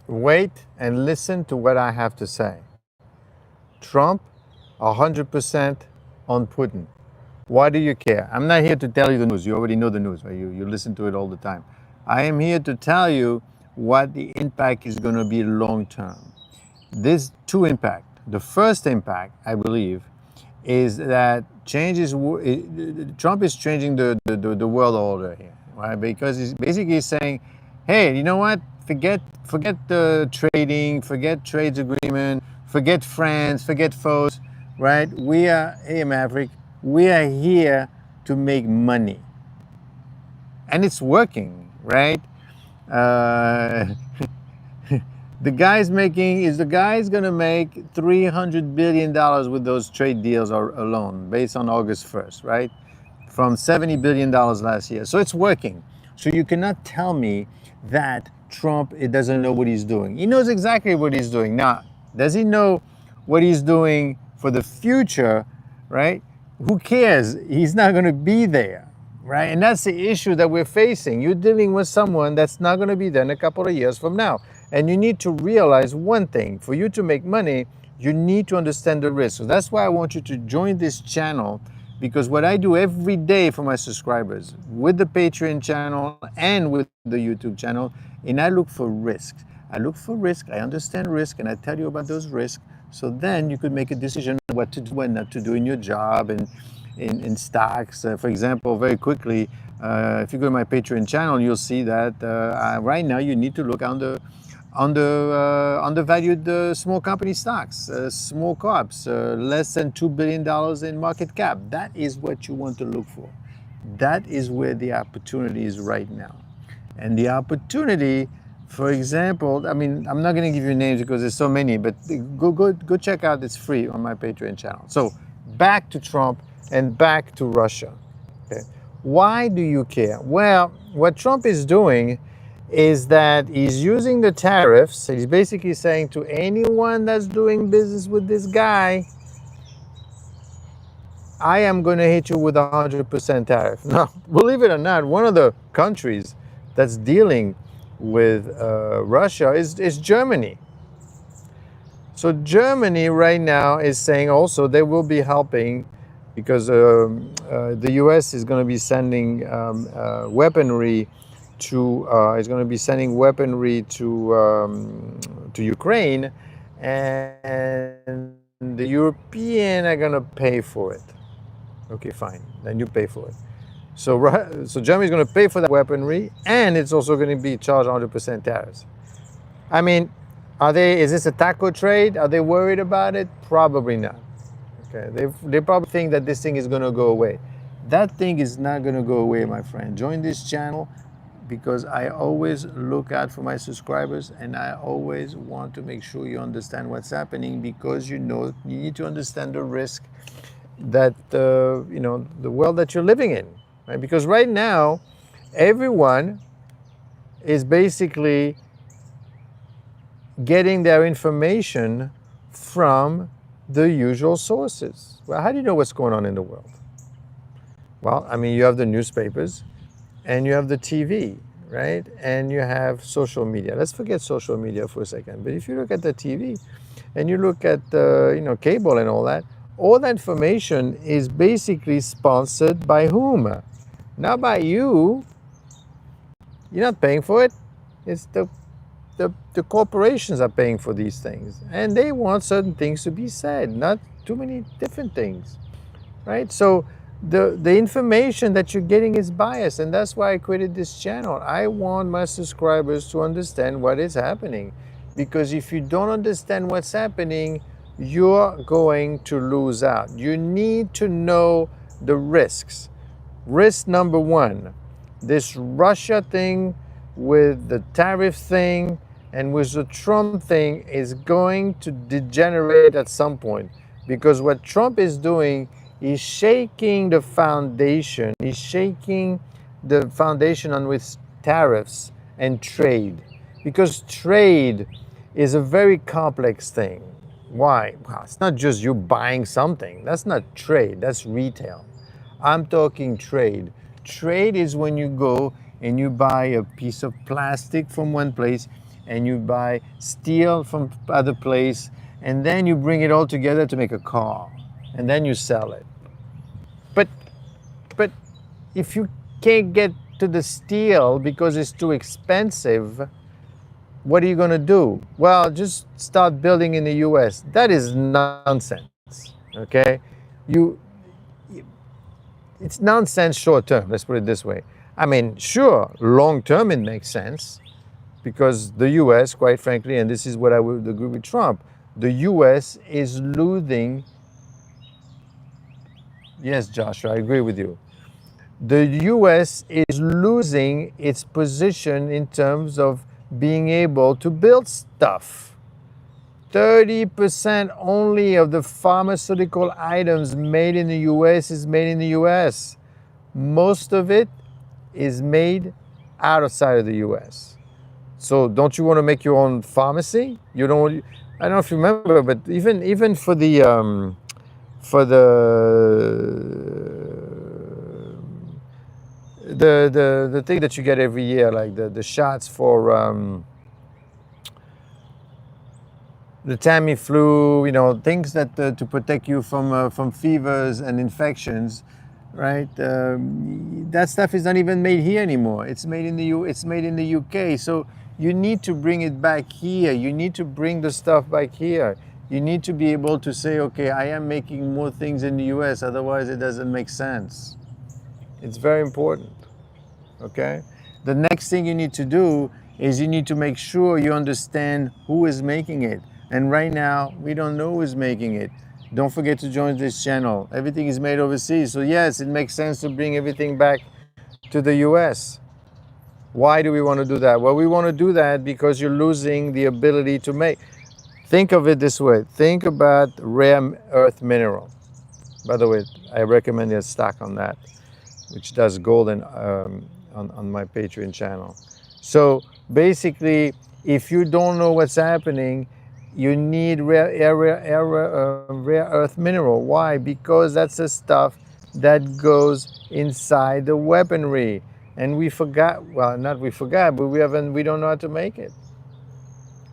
wait and listen to what I have to say. Trump, 100% on Putin. Why do you care? I'm not here to tell you the news. You already know the news, right? You listen to it all the time. I am here to tell you what the impact is going to be long term. There's two impacts. The first impact, I believe, is that Trump is changing the world order here, right? Because he's basically saying, hey, you know what? Forget the trading, forget trades agreement, forget friends, forget foes, right? Hey, Maverick, we are here to make money. And it's working, right? Uh, the guy's gonna make $300 billion with those trade deals alone, based on August 1st, right? From $70 billion last year. So it's working. So you cannot tell me that Trump it doesn't know what he's doing. He knows exactly what he's doing. Now, does he know what he's doing for the future, right? Who cares? He's not going to be there, right? And that's the issue that we're facing. You're dealing with someone that's not going to be there in a couple of years from now. And you need to realize one thing. For you to make money, you need to understand the risk. So that's why I want you to join this channel, because what I do every day for my subscribers with the Patreon channel and with the YouTube channel, and I look for risks. I look for risk, I understand risk, and I tell you about those risks. So then you could make a decision on what to do and not to do in your job and in stocks. For example, very quickly, if you go to my Patreon channel, you'll see that right now you need to look undervalued small company stocks, small caps, less than $2 billion in market cap. That is what you want to look for. That is where the opportunity is right now. And the opportunity, for example, I mean, I'm not going to give you names because there's so many, but go check out. It's free on my Patreon channel. So back to Trump and back to Russia. Okay. Why do you care? Well, what Trump is doing is that he's using the tariffs. He's basically saying to anyone that's doing business with this guy, I am going to hit you with 100% tariff. Now, believe it or not, one of the countries that's dealing with Russia is Germany. So Germany right now is saying also they will be helping, because the U.S. is going to be sending weaponry to Ukraine, and the European are going to pay for it. Okay, fine. Then you pay for it. So Germany is going to pay for that weaponry, and it's also going to be charged 100% tariffs. I mean, is this a taco trade? Are they worried about it? Probably not. Okay, they probably think that this thing is going to go away. That thing is not going to go away, my friend. Join this channel, because I always look out for my subscribers, and I always want to make sure you understand what's happening, because you need to understand the risk that the world that you're living in, right? Because right now, everyone is basically getting their information from the usual sources. Well, how do you know what's going on in the world? Well, I mean, you have the newspapers, and you have the TV, right? And you have social media. Let's forget social media for a second. But if you look at the TV, and you look at cable and all that information is basically sponsored by whom? Not by you. You're not paying for it. It's the corporations are paying for these things, and they want certain things to be said, not too many different things, right? So the information that you're getting is biased, and that's why I created this channel. I want my subscribers to understand what is happening, because if you don't understand what's happening, you're going to lose out. You need to know the risks. Risk number one, this Russia thing with the tariff thing and with the Trump thing is going to degenerate at some point, because what Trump is doing is shaking the foundation. He's shaking the foundation on which tariffs and trade, because trade is a very complex thing. Why? Well, it's not just you buying something. That's not trade, that's retail. I'm talking trade. Trade is when you go and you buy a piece of plastic from one place and you buy steel from other place, and then you bring it all together to make a car, and then you sell it. But but if you can't get to the steel because it's too expensive, what are you going to do? Well, just start building in the US. That is nonsense. Okay? You it's nonsense short term, let's put it this way. I mean, sure, long term it makes sense because the US, quite frankly, and this is what I would agree with Trump, the US is losing. Yes, Joshua, I agree with you. The US is losing its position in terms of being able to build stuff. 30% only of the pharmaceutical items made in the US is made in the US. Most of it is made outside of the US. So don't you want to make your own pharmacy? You don't. I don't know if you remember, but even for the the thing that you get every year, like the shots for the Tamiflu, you know, things that to protect you from fevers and infections, right? That stuff is not even made here anymore. It's made in the UK. So you need to bring it back here. You need to bring the stuff back here. You need to be able to say, okay, I am making more things in the US. Otherwise, it doesn't make sense. It's very important. Okay. The next thing you need to do is you need to make sure you understand who is making it. And right now, we don't know who's making it. Don't forget to join this channel. Everything is made overseas. So yes, it makes sense to bring everything back to the US. Why do we want to do that? Well, we want to do that because you're losing the ability to make. Think of it this way. Think about rare earth mineral. By the way, I recommend a stock on that, which does gold and on my Patreon channel. So basically, if you don't know what's happening, you need rare earth mineral. Why? Because that's the stuff that goes inside the weaponry. And we forgot, well, not we forgot, but we don't know how to make it.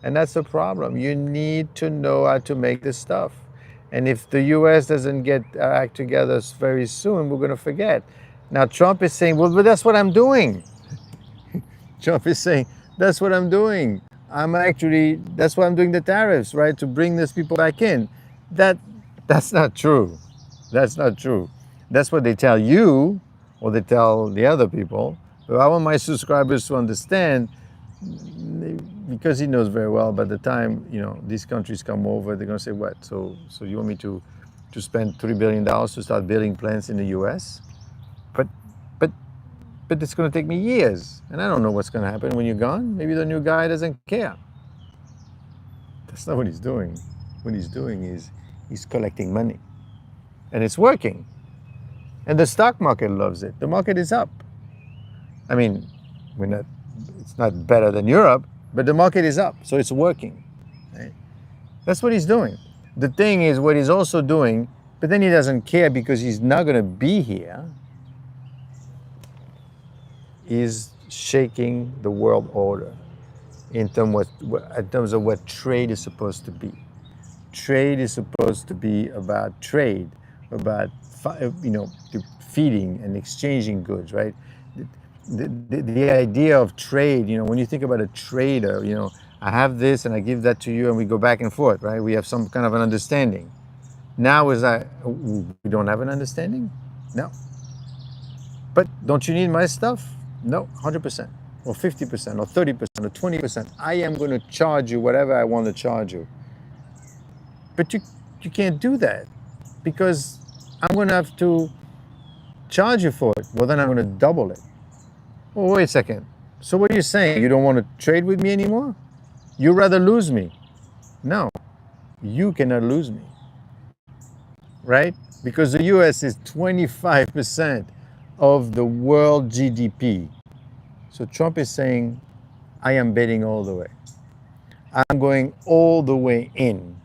And that's the problem. You need to know how to make this stuff. And if the US doesn't get our act together very soon, we're going to forget. Now, Trump is saying, well, but that's what I'm doing. Trump is saying, that's what I'm doing. That's why I'm doing the tariffs, right? To bring these people back in. That's not true. That's not true. That's what they tell you, or they tell the other people. But I want my subscribers to understand, because he knows very well, by the time, you know, these countries come over, they're going to say, what? So you want me to spend $3 billion to start building plants in the US? But it's going to take me years, and I don't know what's going to happen when you're gone. Maybe the new guy doesn't care. That's not what he's doing. What he's doing is he's collecting money, and it's working. And the stock market loves it. The market is up. I mean, it's not better than Europe, but the market is up, so it's working. Right? That's what he's doing. The thing is, what he's also doing, but then he doesn't care because he's not going to be here, is shaking the world order in terms of what trade is supposed to be. Trade is supposed to be about trade, about feeding and exchanging goods, right? The idea of trade, you know, when you think about a trader, you know, I have this and I give that to you and we go back and forth, right? We have some kind of an understanding. Now we don't have an understanding? No. But don't you need my stuff? No, 100%, or 50%, or 30%, or 20%. I am going to charge you whatever I want to charge you. But you can't do that because I'm going to have to charge you for it. Well, then I'm going to double it. Oh, wait a second. So what are you saying? You don't want to trade with me anymore? You'd rather lose me? No, you cannot lose me, right? Because the US is 25% of the world GDP. So Trump is saying, I am betting all the way. I'm going all the way in.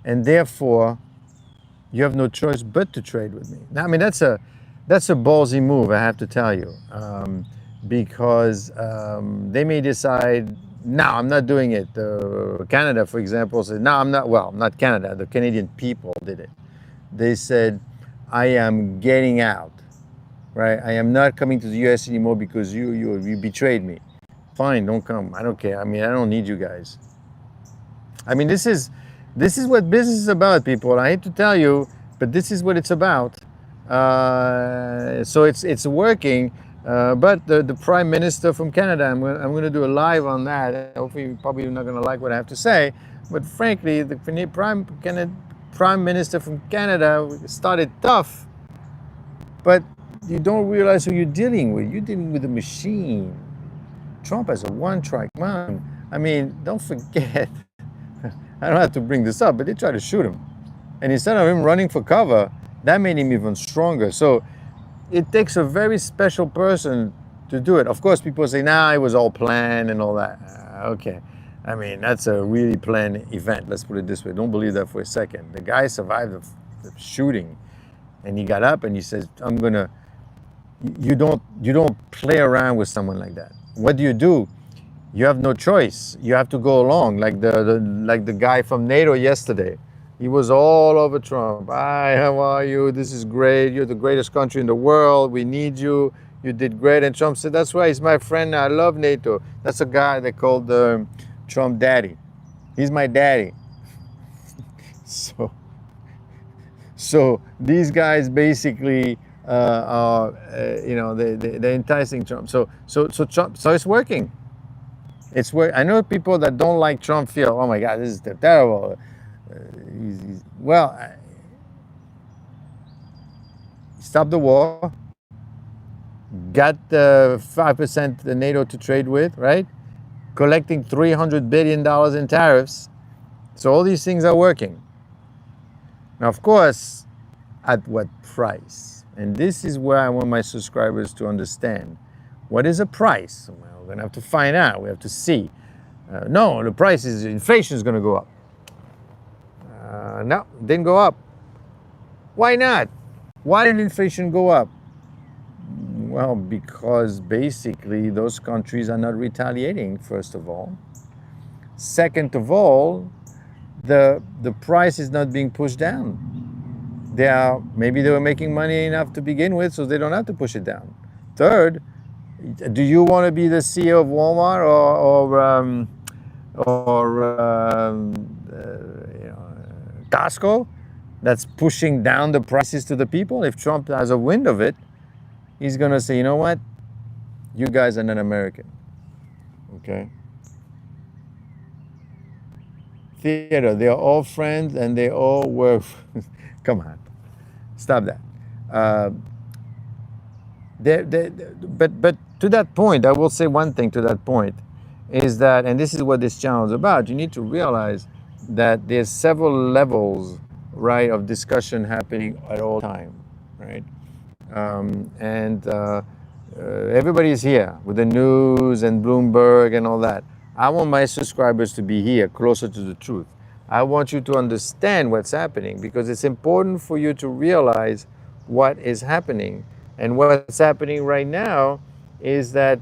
And therefore, you have no choice but to trade with me. Now, I mean, that's a ballsy move, I have to tell you. Because they may decide, no, I'm not doing it. Canada, for example, said, no, I'm not. Well, not Canada. The Canadian people did it. They said, I am getting out. Right? I am not coming to the U.S. anymore because you betrayed me. Fine, don't come. I don't care. I mean, I don't need you guys. I mean, this is what business is about, people. I hate to tell you, but this is what it's about. So it's working. But the Prime Minister from Canada, I'm going to do a live on that. Hopefully, you're probably not going to like what I have to say. But frankly, the Prime Minister from Canada started tough, but you don't realize who you're dealing with. You're dealing with a machine. Trump has a one-track mind. I mean, don't forget. I don't have to bring this up, but they tried to shoot him, and instead of him running for cover, that made him even stronger. So it takes a very special person to do it. Of course, people say, nah, it was all planned and all that. Okay. I mean, that's a really planned event. Let's put it this way. Don't believe that for a second. The guy survived the shooting, and he got up and he says, I'm going to, you don't play around with someone like that. What do? You have no choice. You have to go along, like the guy from NATO yesterday. He was all over Trump. Hi, how are you? This is great. You're the greatest country in the world. We need you. You did great. And Trump said, that's why he's my friend. I love NATO. That's a guy they called Trump daddy. He's my daddy. So these guys basically are, they're enticing Trump. So Trump. So it's working. It's where I know people that don't like Trump feel, oh my God, this is terrible. Stop the war, got the 5% the NATO to trade with, right? Collecting $300 billion in tariffs. So all these things are working. Now, of course, at what price? And this is where I want my subscribers to understand. What is a price? Well, we're going to have to find out. We have to see. No, the price is, inflation is going to go up. No, it didn't go up. Why not? Why did inflation go up? Well, because basically those countries are not retaliating, first of all. Second of all, the price is not being pushed down. Maybe they were making money enough to begin with, so they don't have to push it down. Third, do you want to be the CEO of Walmart or Costco that's pushing down the prices to the people? If Trump has a wind of it, he's going to say, you know what? You guys are not American. Okay? Theater, they're all friends and they all work. Come on. Stop that. But to that point, I will say one thing to that point, is that, and this is what this channel is about, you need to realize that there's several levels, right, of discussion happening at all time, right? Everybody's here with the news and Bloomberg and all that. I want my subscribers to be here, closer to the truth. I want you to understand what's happening, because it's important for you to realize what is happening. And what's happening right now is that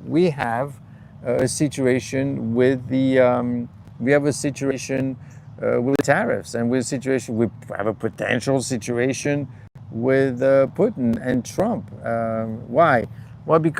we have a situation with with tariffs, and we have a potential situation with Putin and Trump. Why? Well, because